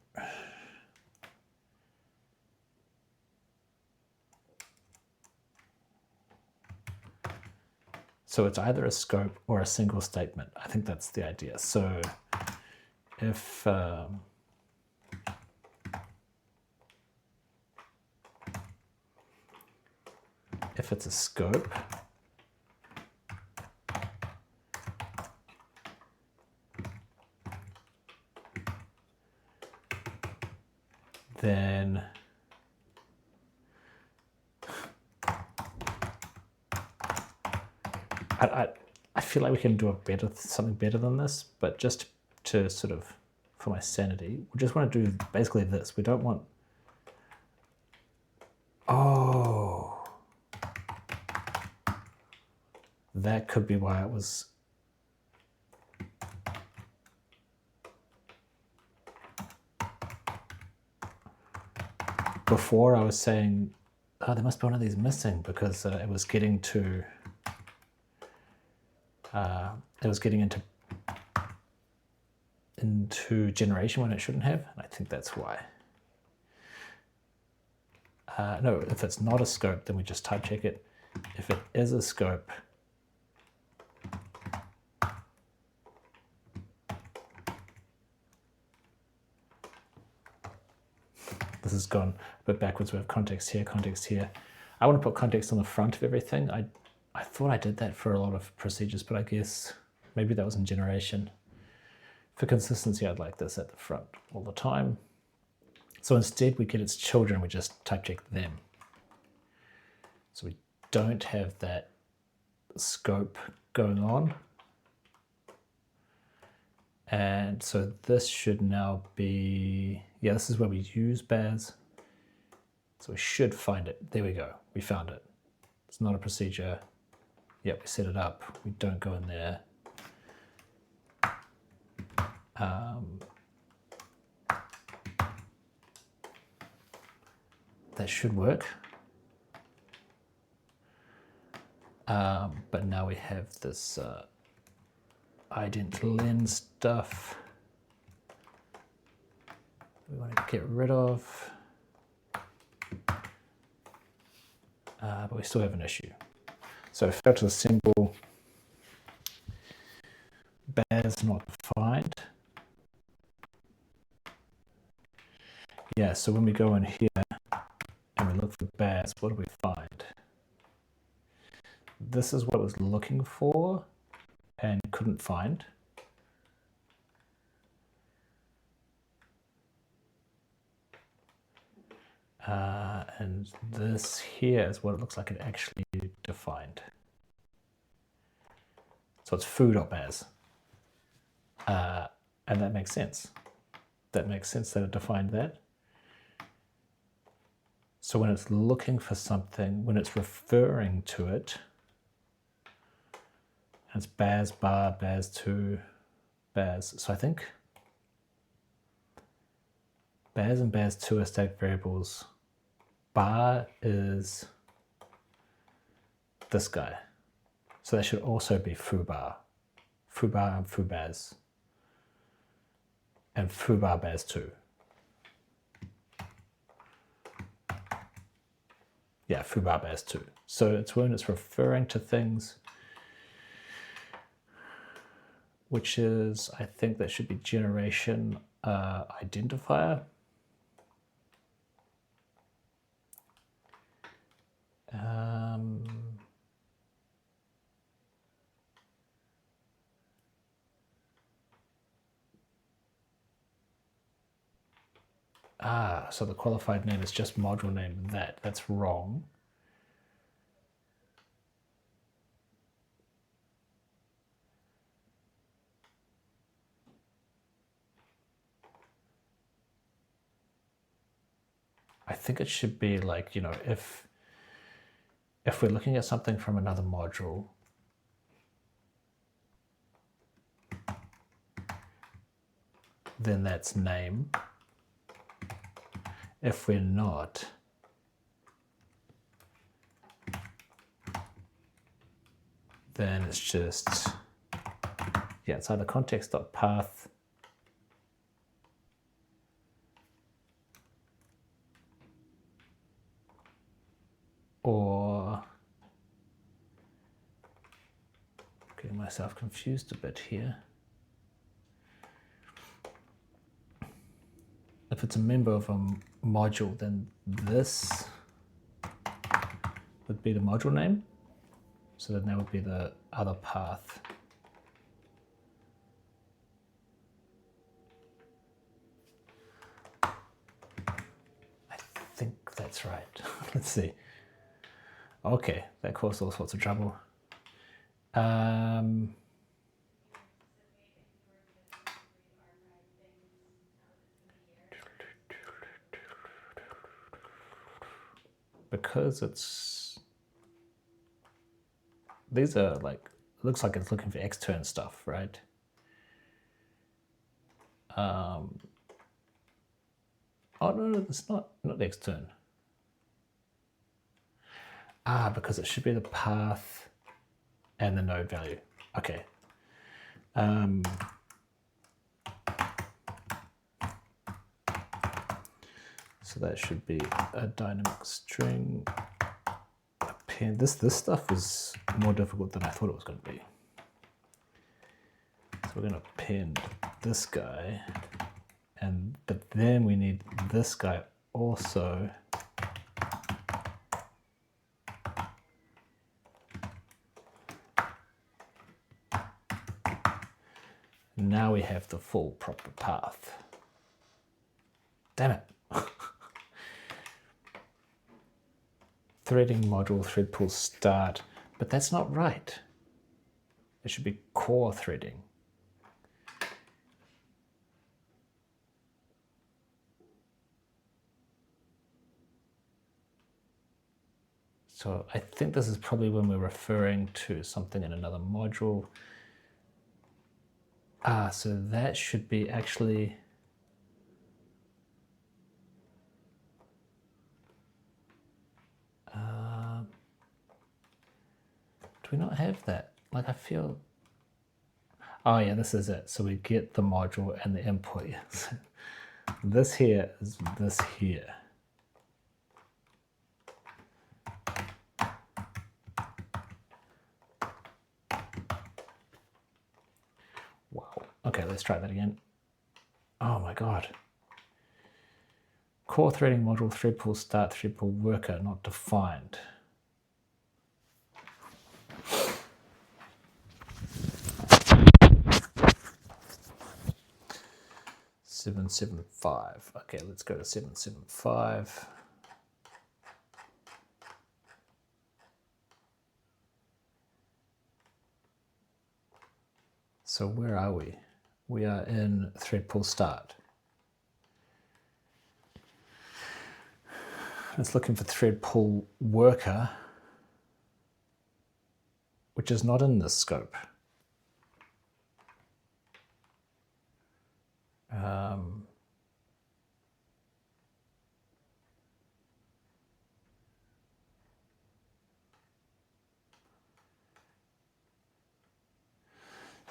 S1: So it's either a scope or a single statement. I think that's the idea. So if it's a scope, then I feel like we can do something better than this, but just to sort of, for my sanity, we just want to do basically this. We don't want, oh, that could be why it was, before I was saying, oh, there must be one of these missing because it was getting to, into generation when it shouldn't have. And I think that's why. No, if it's not a scope, then we just type check it. If it is a scope, this has gone a bit backwards. We have context here, context here. I want to put context on the front of everything. I thought I did that for a lot of procedures, but I guess maybe that was in generation. For consistency, I'd like this at the front all the time. So instead we get its children, we just type check them. So we don't have that scope going on. And so this should now be, yeah, this is where we use Baz. So we should find it. There we go. We found it. It's not a procedure. Yep, we set it up. We don't go in there. That should work. But now we have this ident len stuff we want to get rid of. But we still have an issue. So fail to assemble, Baz not defined. Yeah, so when we go in here and we look for Baz, what do we find? This is what it was looking for and couldn't find. And this here is what it looks like it actually defined. So it's foo.baz. And that makes sense. That makes sense that it defined that. So when it's looking for something, when it's referring to it, it's Baz bar, Baz2, Baz. So I think Baz and Baz2 are static variables. Bar is this guy. So that should also be foo.bar. Foo.bar and foo.baz. And foo.bar Baz2. Yeah, foo.bar Baz2. So it's when it's referring to things, which is, I think that should be generation identifier. So the qualified name is just module name that. That's wrong. I think it should be like, you know, if we're looking at something from another module, then that's name. If we're not, then it's just, yeah, it's either context.path or, getting myself confused a bit here. If it's a member of a module, then this would be the module name. So then that would be the other path. I think that's right. Let's see. Okay, that caused all sorts of trouble. Because it's, these are like, looks like it's looking for extern stuff, right? Oh, no, it's not next turn. Because it should be the path and the node value. Okay. So that should be a dynamic string append. This stuff is more difficult than I thought it was going to be. So we're going to append this guy, but then we need this guy also. Now we have the full proper path. Damn it. Threading module, thread pool start, but that's not right. It should be core threading. So I think this is probably when we're referring to something in another module. So that should be actually, do we not have that? Like I feel, oh yeah, this is it. So we get the module and the input. This here is this here. Wow. Okay, let's try that again. Oh my God. Core threading module, thread pool start, thread pool worker, not defined. Seven, 7.5. Okay, let's go to 7.7.5. So where are we? We are in thread pool start. It's looking for thread pool worker, which is not in this scope.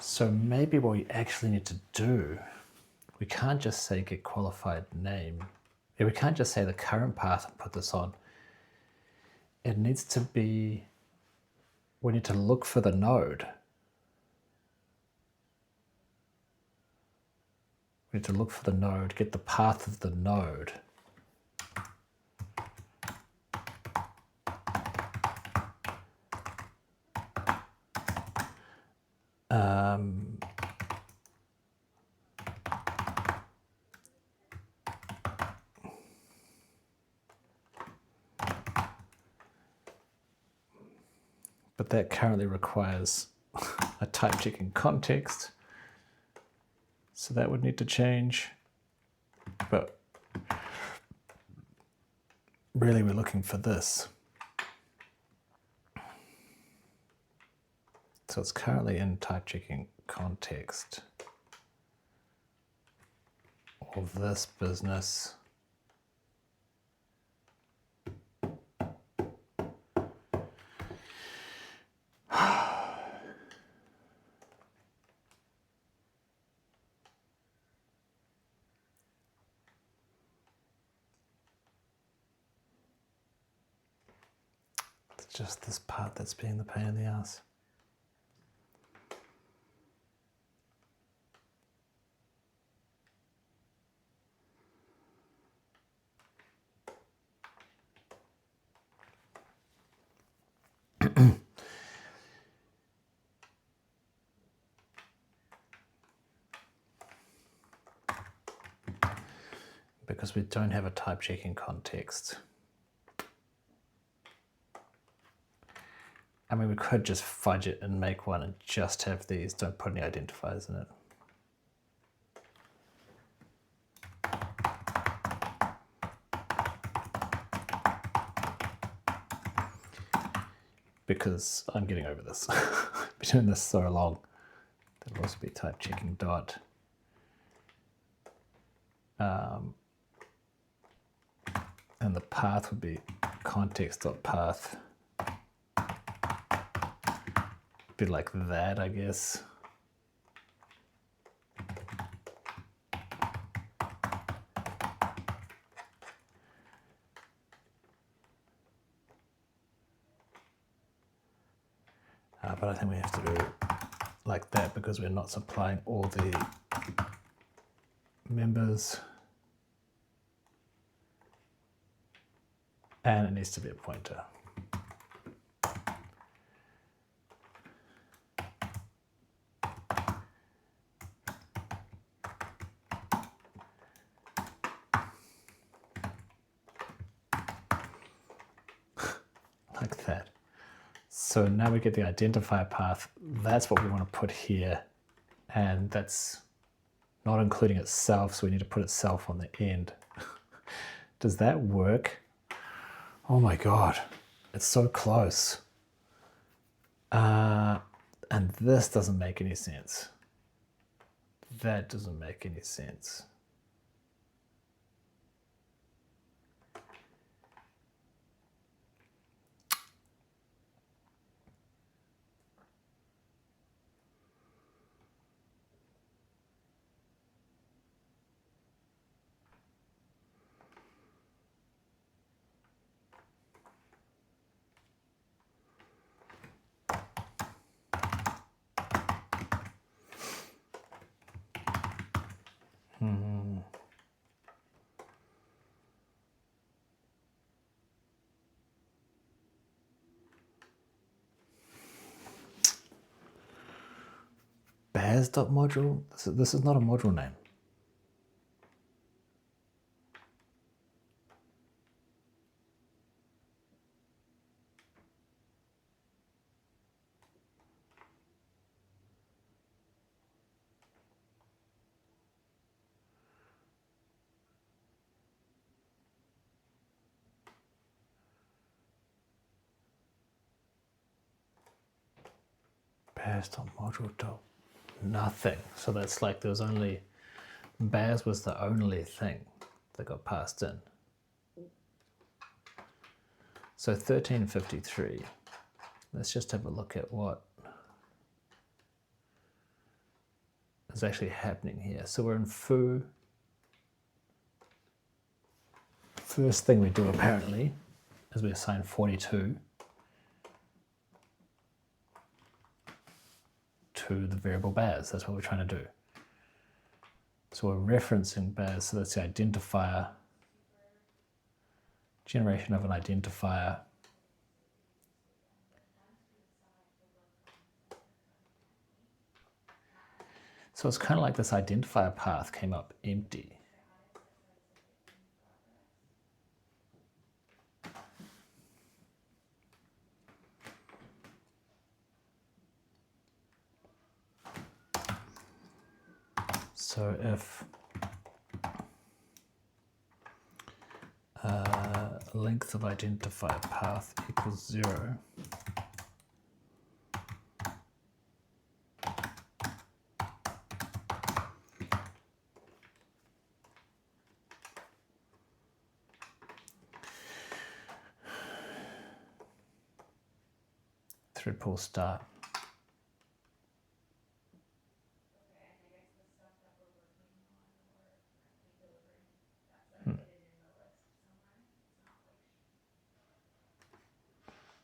S1: So maybe what we actually need to do, we can't just say get qualified name. We can't just say the current path and put this on. It needs to be, we need to look for the node. We need to look for the node, get the path of the node. But that currently requires a type checking context. So that would need to change. But really we're looking for this. So it's currently in type checking context of this business. It's just this part that's being the pain in the ass. Because we don't have a type checking context. I mean, we could just fudge it and make one and just have these, don't put any identifiers in it. Because I'm getting over this. I've been doing this so long. There'll also be type checking dot. And the path would be context.path. Be like that, I guess. But I think we have to do like that because we're not supplying all the members. And it needs to be a pointer. Like that. So now we get the identifier path. That's what we want to put here. And that's not including itself, so we need to put itself on the end. Does that work? Oh my God, it's so close. And this doesn't make any sense. That doesn't make any sense. Bears.module? This is not a module name. Bears.module. Nothing. So that's like there's only, Bears was the only thing that got passed in. So 1353, let's just have a look at what is actually happening here. So we're in foo. First thing we do apparently is we assign 42 to the variable Bears. That's what we're trying to do. So we're referencing Bears, so that's the identifier, generation of an identifier. So it's kind of like this identifier path came up empty. So if length of identifier path equals 0, thread pool start.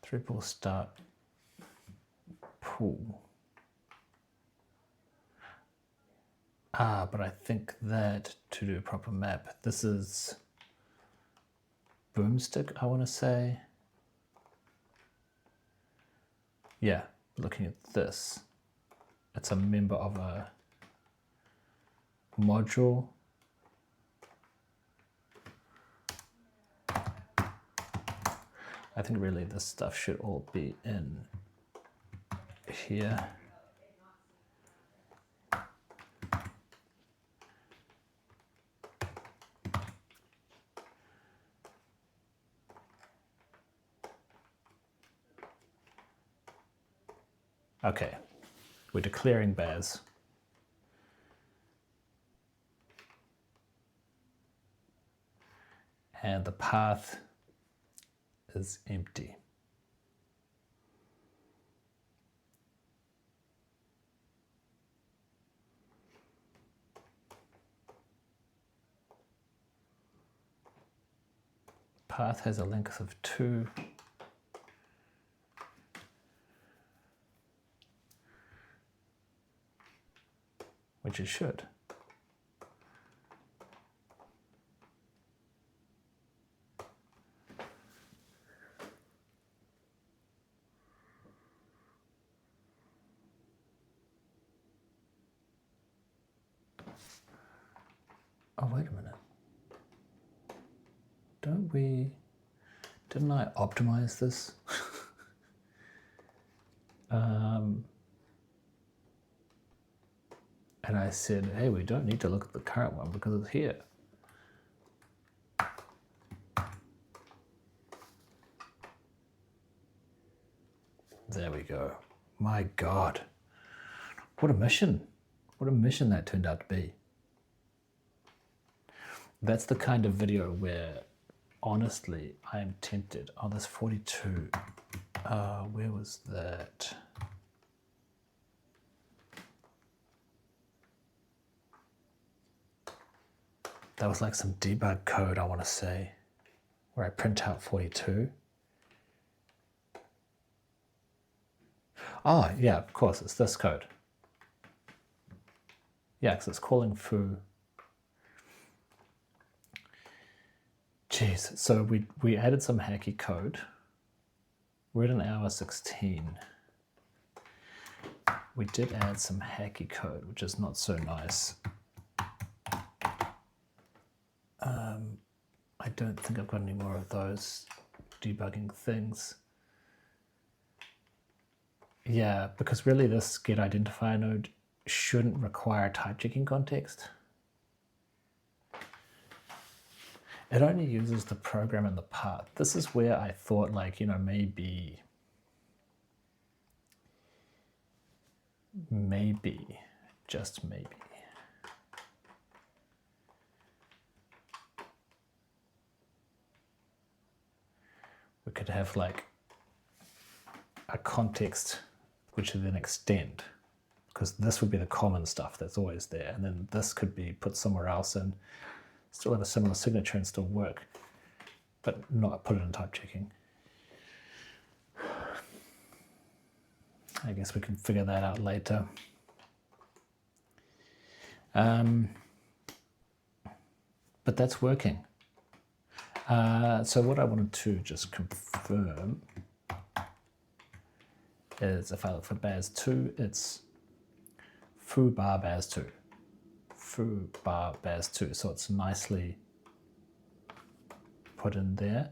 S1: Thread pool start pool. But I think that to do a proper map, this is boomstick, I want to say. Yeah, looking at this, it's a member of a module. I think really this stuff should all be in here. Okay, we're declaring Bears. and the path is empty. Path has a length of 2. Which it should. Oh, wait a minute. Didn't I optimize this? And I said, hey, we don't need to look at the current one because it's here. There we go. My God. What a mission. What a mission that turned out to be. That's the kind of video where, honestly, I am tempted. Oh, there's 42. Where was that? That was like some debug code, I want to say, where I print out 42. Oh, yeah, of course, it's this code. Yeah, because it's calling foo. Jeez, so we added some hacky code. We're at an hour 16. We did add some hacky code, which is not so nice. I don't think I've got any more of those debugging things. Yeah, because really this get identifier node shouldn't require type checking context. It only uses the program and the path. This is where I thought, like, you know, maybe, just maybe. We could have like a context which would then extend, because this would be the common stuff that's always there, and then this could be put somewhere else and still have a similar signature and still work, but not put it in type checking. I guess we can figure that out later. But that's working. So what I wanted to just confirm is if I look for baz2, it's foo bar baz2. Foo bar baz2. So it's nicely put in there.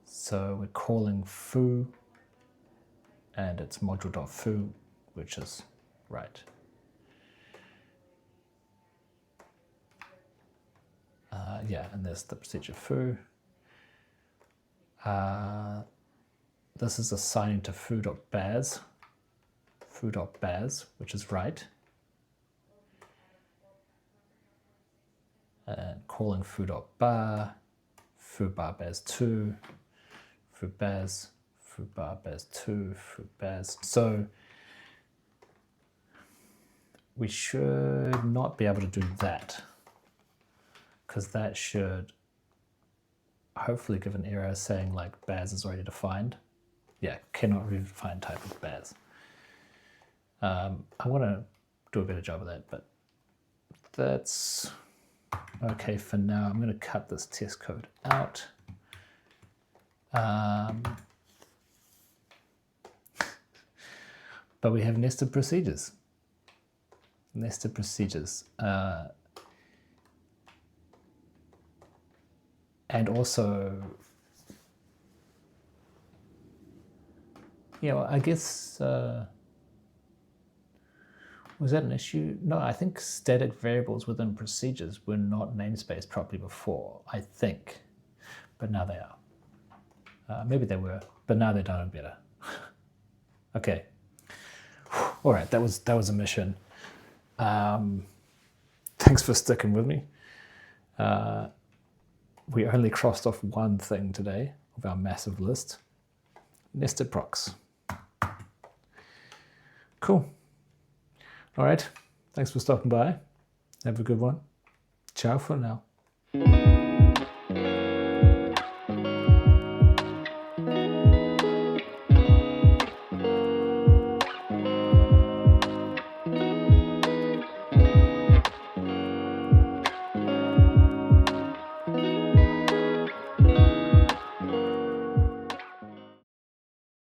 S1: So we're calling foo, and it's module.foo, which is right. Yeah, and there's the procedure foo. This is assigning to foo.baz, which is right. And calling foo.bar, foo bar baz2, foo baz, foo bar baz2, foo baz. So we should not be able to do that, because that should hopefully give an error saying like baz is already defined. Yeah, cannot redefine type of baz. I want to do a better job of that, but that's okay for now. I'm going to cut this test code out. But we have nested procedures. Nested procedures. And also, you know, I guess, was that an issue? No, I think static variables within procedures were not namespaced properly before, I think, but now they are. Maybe they were, but now they're done better. Okay. All right, that was a mission. Thanks for sticking with me. We only crossed off one thing today of our massive list. Nested procs. Cool. All right, thanks for stopping by. Have a good one. Ciao for now.